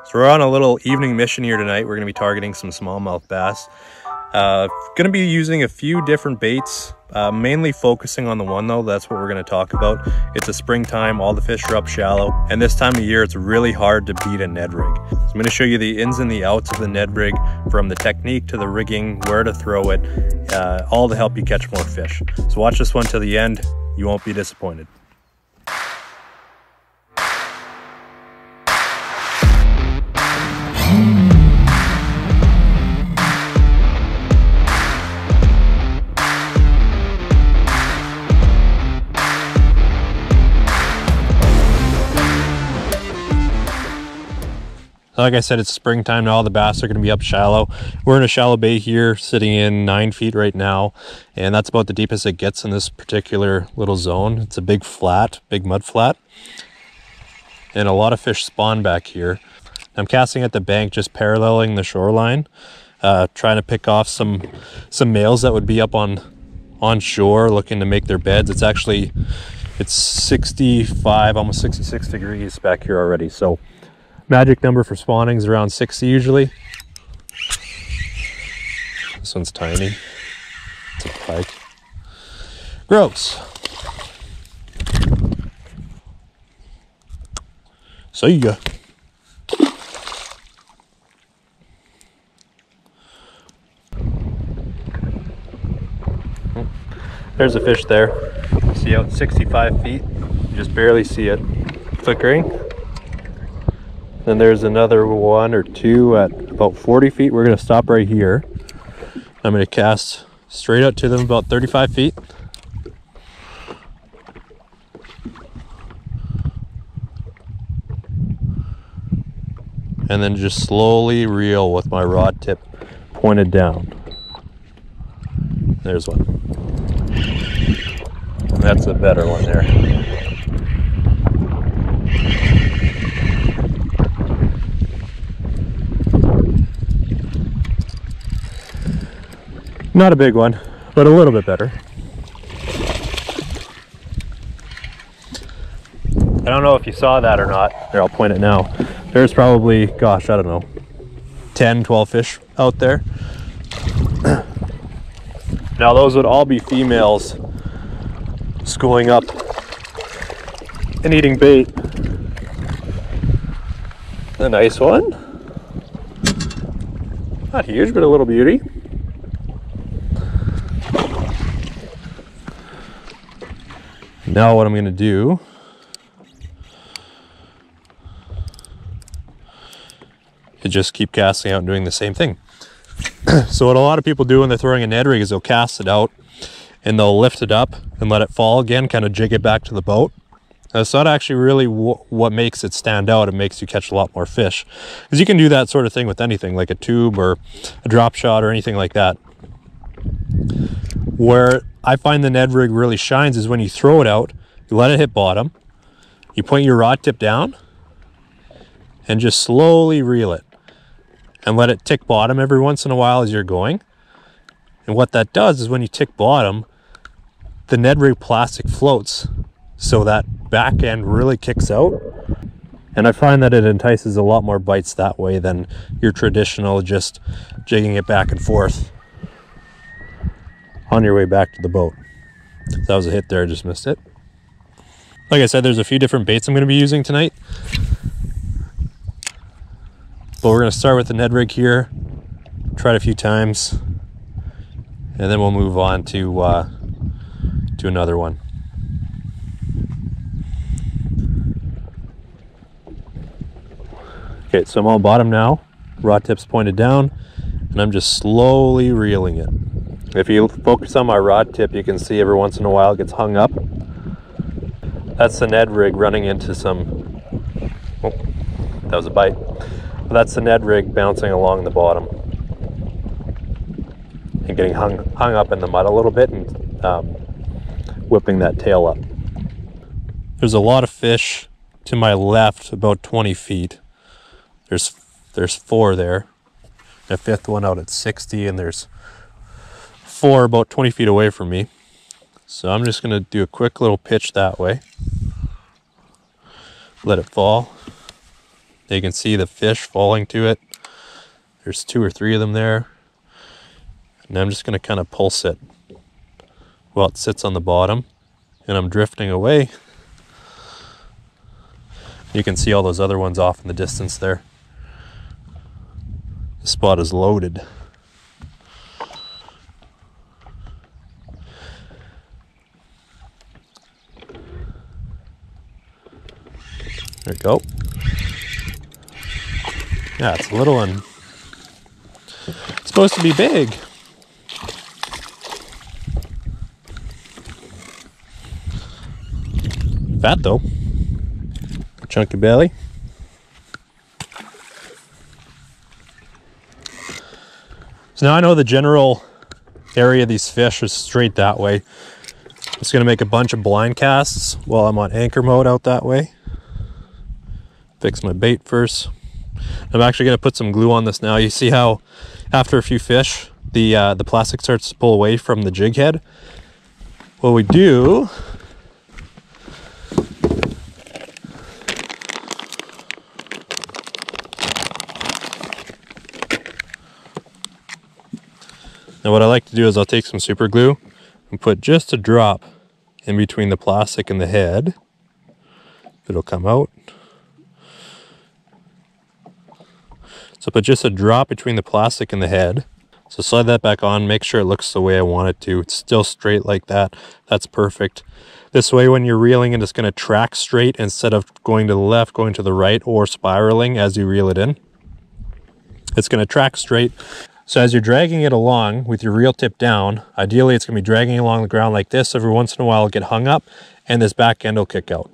So we're on a little evening mission here tonight. We're going to be targeting some smallmouth bass. Going to be using a few different baits, mainly focusing on the one though. That's what we're going to talk about. It's a springtime, all the fish are up shallow, and this time of year it's really hard to beat a Ned rig. So I'm going to show you the ins and the outs of the Ned rig, from the technique to the rigging, where to throw it, all to help you catch more fish. So watch this one to the end. You won't be disappointed. Like I said, it's springtime now. All the bass are going to be up shallow. We're in a shallow bay here, sitting in 9 feet right now, and that's about the deepest it gets in this particular little zone. It's a big flat, big mud flat, and a lot of fish spawn back here. I'm casting at the bank, just paralleling the shoreline, trying to pick off some males that would be up on shore looking to make their beds. It's 65, almost 66 degrees back here already, so magic number for spawning is around 60 usually. This one's tiny. It's a pike. Gross. So you go. There's a fish there. See out 65 feet. You just barely see it flickering. Then there's another one or two at about 40 feet. We're going to stop right here. I'm going to cast straight out to them about 35 feet. And then just slowly reel with my rod tip pointed down. There's one. That's a better one there. Not a big one, but a little bit better. I don't know if you saw that or not. Here, I'll point it now. There's probably, gosh, I don't know, 10, 12 fish out there. Now those would all be females schooling up and eating bait. A nice one. Not huge, but a little beauty. Now what I'm going to do is just keep casting out and doing the same thing. So what a lot of people do when they're throwing a Ned rig is they'll cast it out and they'll lift it up and let it fall again, kind of jig it back to the boat. That's not actually really what makes it stand out. It makes you catch a lot more fish. Because you can do that sort of thing with anything, like a tube or a drop shot or anything like that. Where I find the Ned rig really shines is when you throw it out, you let it hit bottom, you point your rod tip down, and just slowly reel it. And let it tick bottom every once in a while as you're going. And what that does is when you tick bottom, the Ned rig plastic floats, so that back end really kicks out. And I find that it entices a lot more bites that way than your traditional just jigging it back and forth on your way back to the boat. That was a hit there, I just missed it. Like I said, there's a few different baits I'm going to be using tonight. But we're going to start with the Ned rig here, try it a few times, and then we'll move on to another one. Okay, so I'm on bottom now, rod tip's pointed down, and I'm just slowly reeling it. If you focus on my rod tip, you can see every once in a while it gets hung up. That's the Ned rig running into some, oh, that was a bite. But that's the Ned rig bouncing along the bottom and getting hung up in the mud a little bit and whipping that tail up. There's a lot of fish to my left, about 20 feet. There's 4 there. A 5th one out at 60, and there's 4 about 20 feet away from me. So I'm just gonna do a quick little pitch that way. Let it fall. You can see the fish falling to it. There's 2 or 3 of them there. And I'm just going to kind of pulse it while it sits on the bottom. And I'm drifting away. You can see all those other ones off in the distance there. The spot is loaded. There we go. Yeah, it's a little one. It's supposed to be big. Fat though. Chunky belly. So now I know the general area of these fish is straight that way. I'm just going to make a bunch of blind casts while I'm on anchor mode out that way. Fix my bait first. I'm actually going to put some glue on this now. You see how after a few fish the plastic starts to pull away from the jig head? What we do now, what I like to do is I'll take some super glue and put just a drop in between the plastic and the head. It'll come out. So put just a drop between the plastic and the head. So slide that back on, make sure it looks the way I want it to. It's still straight like that. That's perfect. This way when you're reeling it, it's going to track straight instead of going to the left, going to the right, or spiraling as you reel it in. It's going to track straight. So as you're dragging it along with your reel tip down, ideally it's going to be dragging along the ground like this. Every once in a while it'll get hung up and this back end will kick out.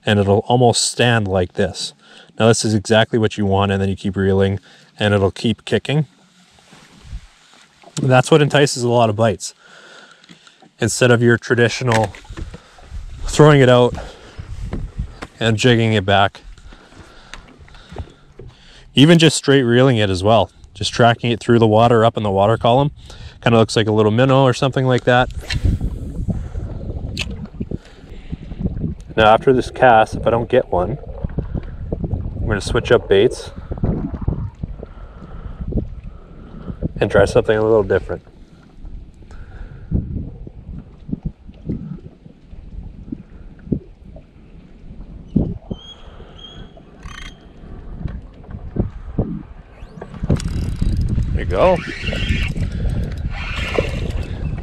And it'll almost stand like this. Now this is exactly what you want, and then you keep reeling and it'll keep kicking. And that's what entices a lot of bites. Instead of your traditional throwing it out and jigging it back. Even just straight reeling it as well. Just tracking it through the water up in the water column. Kind of looks like a little minnow or something like that. Now after this cast, if I don't get one, I'm going to switch up baits and try something a little different. There you go.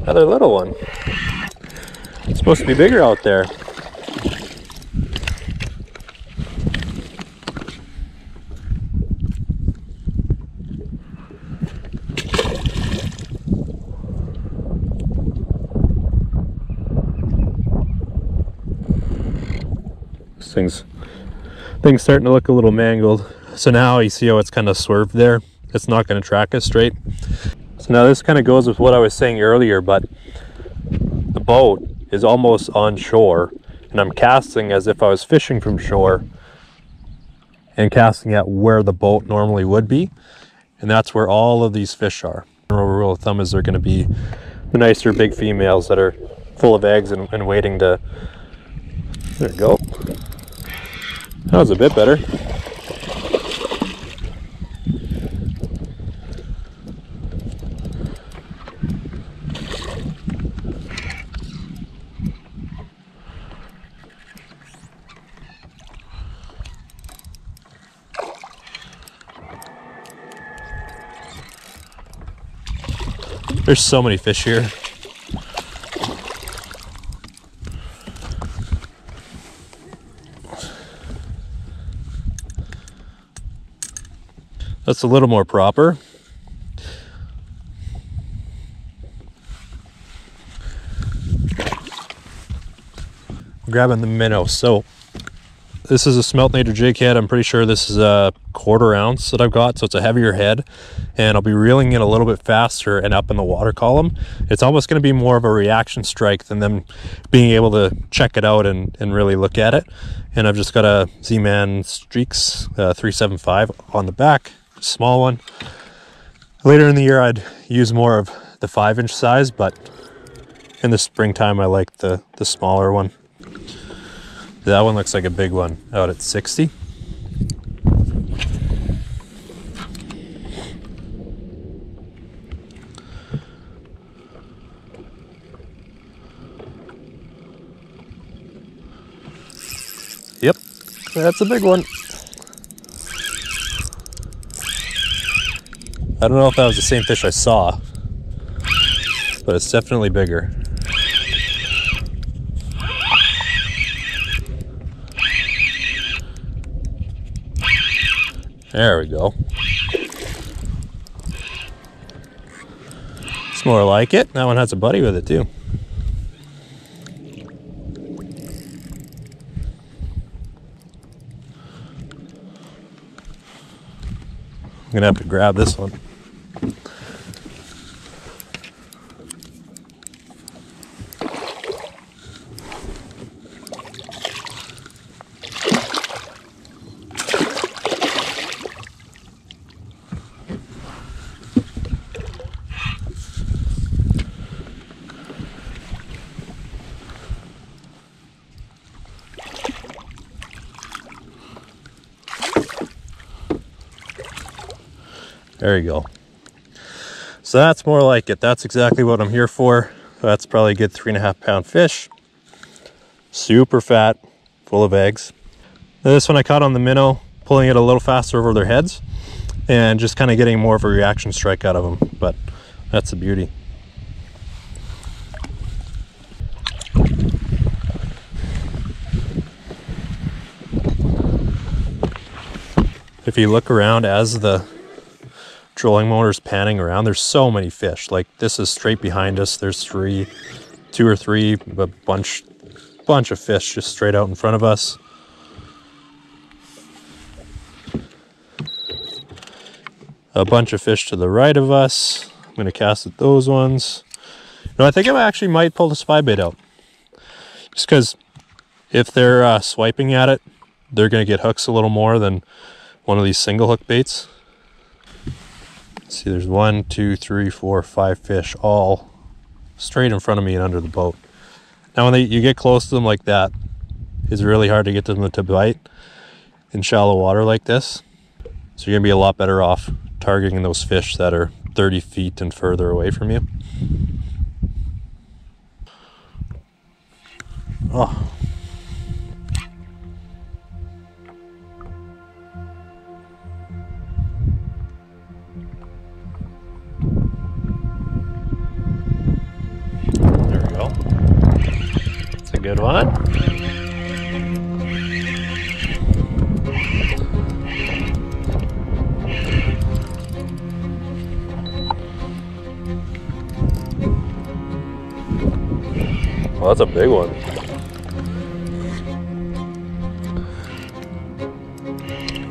Another little one. It's supposed to be bigger out there. Things starting to look a little mangled. So now you see how it's kind of swerved there. It's not going to track us straight. So now this kind of goes with what I was saying earlier, but the boat is almost on shore and I'm casting as if I was fishing from shore and casting at where the boat normally would be, and that's where all of these fish are. The rule of thumb is they're going to be the nicer big females that are full of eggs and waiting to... There we go. That was a bit better. There's so many fish here. That's a little more proper. I'm grabbing the minnow. So this is a Smeltinator jig head. I'm pretty sure this is a 1/4 ounce that I've got, so it's a heavier head, and I'll be reeling it a little bit faster and up in the water column. It's almost going to be more of a reaction strike than them being able to check it out and really look at it. And I've just got a Z-Man Streaks 375 on the back, small one. Later in the year I'd use more of the 5-inch size, but in the springtime I like the smaller one. That one looks like a big one out at 60. That's a big one. I don't know if that was the same fish I saw, but it's definitely bigger. There we go. It's more like it. That one has a buddy with it too. I'm gonna have to grab this one. There you go. So that's more like it. That's exactly what I'm here for. That's probably a good 3.5 pound fish. Super fat, full of eggs. Now this one I caught on the minnow, pulling it a little faster over their heads and just kind of getting more of a reaction strike out of them. But that's a beauty. If you look around as the trolling motor's panning around, there's so many fish. Like this is straight behind us. There's two or three, a bunch of fish just straight out in front of us. A bunch of fish to the right of us. I'm gonna cast at those ones. No, I think I actually might pull the spy bait out. Just because if they're swiping at it, they're gonna get hooks a little more than one of these single hook baits. See, there's 1, 2, 3, 4, 5 fish all straight in front of me and under the boat. Now when you get close to them like that, it's really hard to get them to bite in shallow water like this. So you're gonna be a lot better off targeting those fish that are 30 feet and further away from you. Oh. Good one. Well, that's a big one.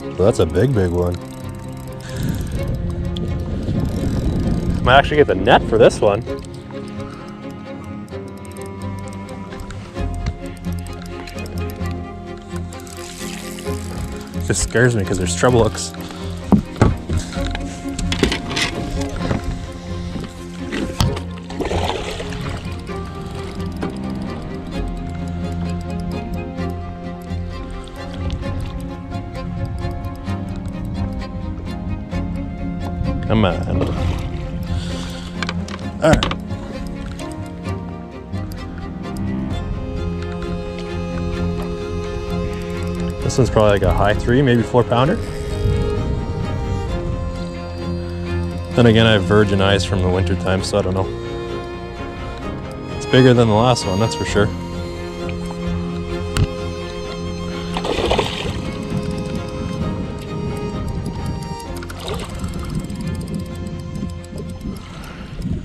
Well, that's a big one. Might actually get the net for this one. Just scares me because there's treble hooks. Come on. All right. This one's probably like a high 3, maybe 4 pounder. Then again, I have virgin eyes from the winter time, so I don't know. It's bigger than the last one, that's for sure.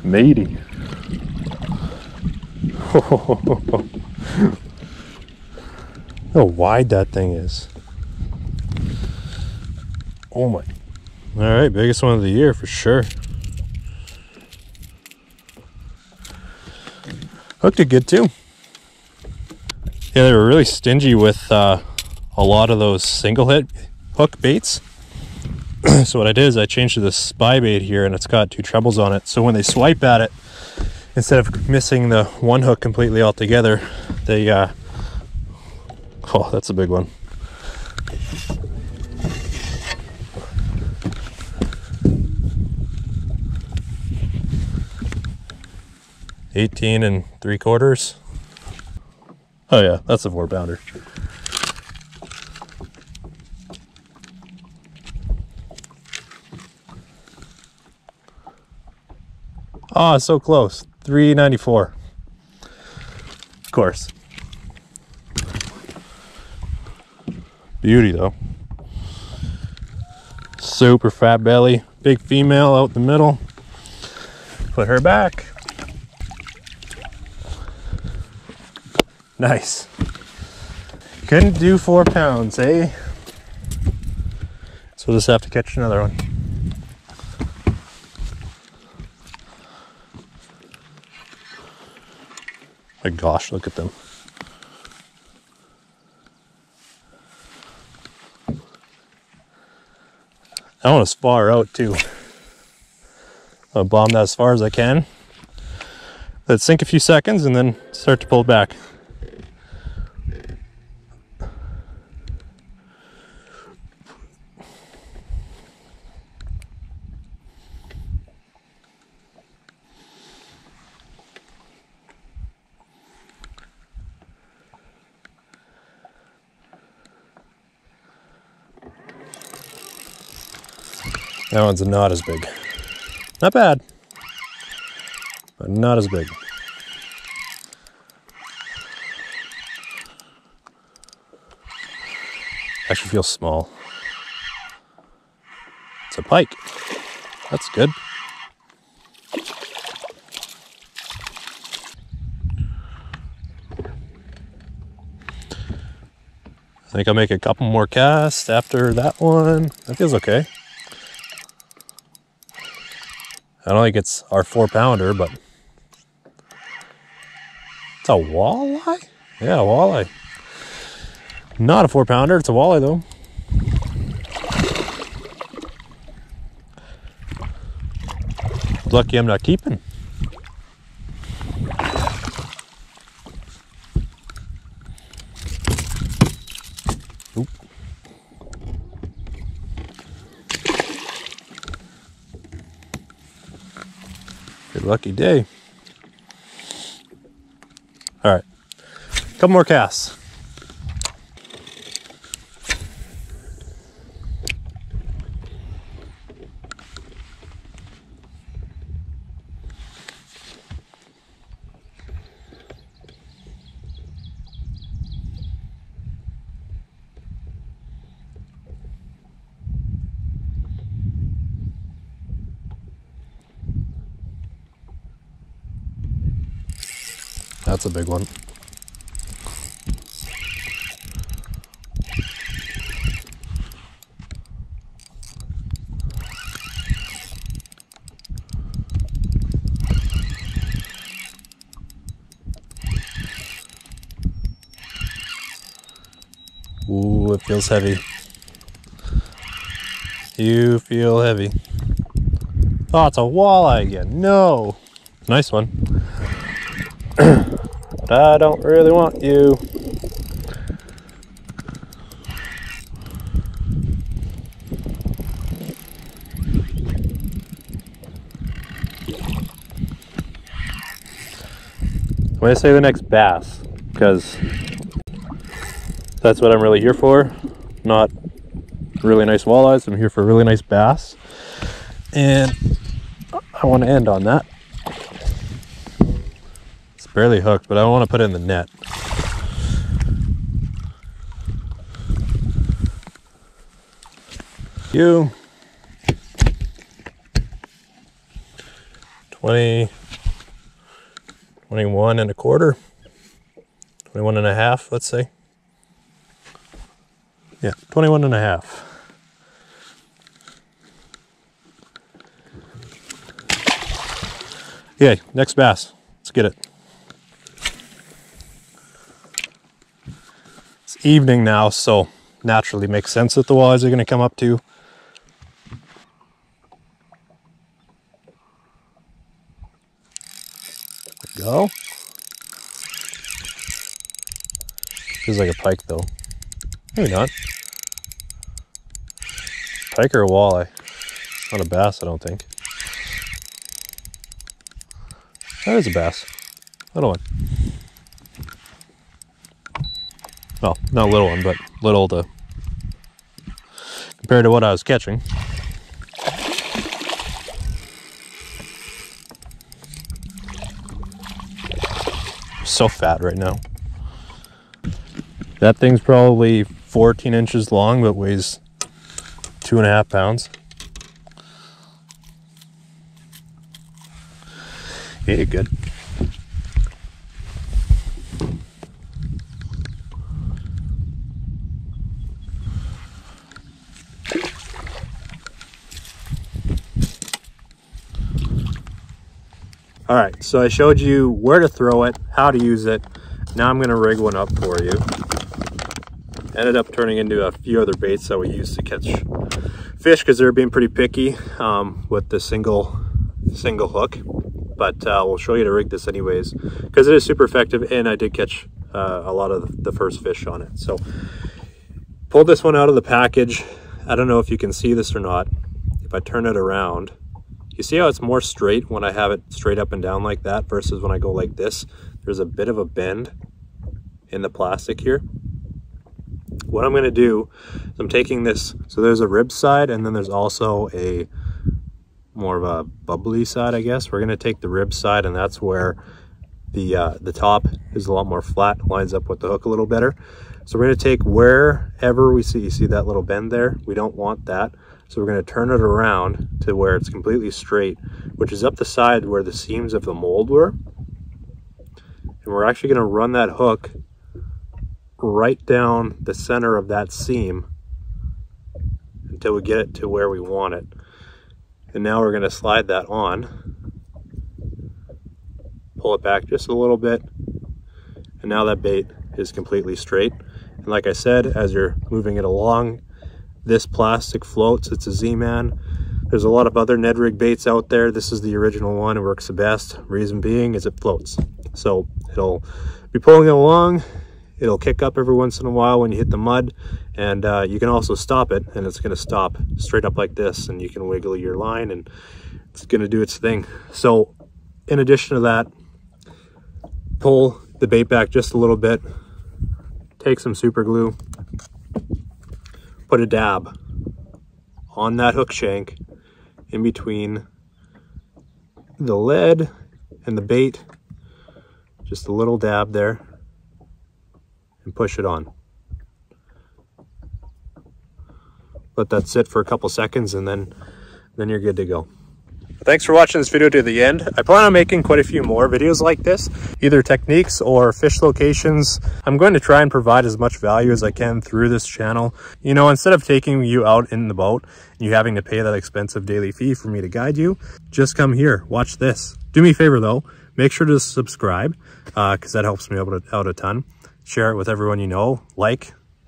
Matey. How wide that thing is. Oh my. All right, biggest one of the year for sure. Hooked it good too. Yeah, they were really stingy with a lot of those single hit hook baits. So what I did is I changed to the spy bait here, and it's got 2 trebles on it. So when they swipe at it, instead of missing the one hook completely altogether, they oh, that's a big one. $18 3/4. Oh yeah, that's a 4 pounder. Oh, so close. 394. Of course. Beauty though. Super fat belly, big female out in the middle. Put her back. Nice. Couldn't do 4 pounds, eh? So we'll just have to catch another one. My gosh, look at them. That one is far out too. I'll bomb that as far as I can. Let it sink a few seconds and then start to pull it back. That one's not as big. Not bad, but not as big. Actually feels small. It's a pike. That's good. I think I'll make a couple more casts after that one. That feels okay. I don't think it's our 4-pounder, but it's a walleye? Yeah, a walleye. Not a 4-pounder, it's a walleye though. Lucky I'm not keeping. Oop. Good lucky day. All right, couple more casts. That's a big one. Ooh, it feels heavy. You feel heavy. Oh, it's a walleye again. No. Nice one. But I don't really want you. I'm going to say the next bass, because that's what I'm really here for. Not really nice walleyes, I'm here for a really nice bass. And I want to end on that. It's barely hooked, but I want to put it in the net. You 20, 21 and a quarter, 21 and a half, let's say. Yeah, 21 and a half. Okay, next bass. Let's get it. It's evening now, so naturally makes sense that the walleyes are going to come up too. There we go. Feels like a pike though. Maybe not. Pike or a walleye? Not a bass, I don't think. That is a bass. Little one. Well, not a little one, but little to compared to what I was catching. so fat right now. That thing's probably 14 inches long, but weighs 2.5 pounds. Yeah, good. All right, so I showed you where to throw it, how to use it. Now I'm gonna rig one up for you. Ended up turning into a few other baits that we used to catch fish because they're being pretty picky with the single hook. But we'll show you to rig this anyways because it is super effective, and I did catch a lot of the first fish on it. So pulled this one out of the package. I don't know if you can see this or not. If I turn it around, you see how it's more straight when I have it straight up and down like that versus when I go like this. There's a bit of a bend in the plastic here. What I'm going to do is I'm taking this, so there's a rib side and then there's also a more of a bubbly side, I guess. We're going to take the rib side, and that's where the top is a lot more flat, lines up with the hook a little better. So we're going to take wherever we see, you see that little bend there? We don't want that. So we're going to turn it around to where it's completely straight, which is up the side where the seams of the mold were. And we're actually going to run that hook right down the center of that seam until we get it to where we want it. And now we're going to slide that on, pull it back just a little bit, and now that bait is completely straight. And like I said, as you're moving it along, this plastic floats. It's a Z-Man. There's a lot of other Ned Rig baits out there. This is the original one. It works the best. Reason being is it floats. So it'll be pulling it along. It'll kick up every once in a while when you hit the mud, and you can also stop it, and it's going to stop straight up like this, and you can wiggle your line and it's going to do its thing. So in addition to that, pull the bait back just a little bit, take some super glue, put a dab on that hook shank in between the lead and the bait, just a little dab there, and push it on. Let that sit for a couple seconds, and then you're good to go. Thanks for watching this video to the end. I plan on making quite a few more videos like this, either techniques or fish locations. I'm going to try and provide as much value as I can through this channel. You know, instead of taking you out in the boat and you having to pay that expensive daily fee for me to guide you, just come here, watch this. Do me a favor though, make sure to subscribe because that helps me out a ton. Share it with everyone you know,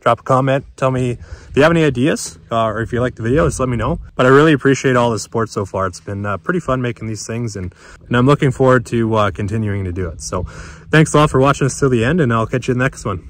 drop a comment, tell me if you have any ideas or if you like the video, just let me know. But I really appreciate all the support so far. It's been pretty fun making these things, and I'm looking forward to continuing to do it. So thanks a lot for watching us till the end, and I'll catch you in the next one.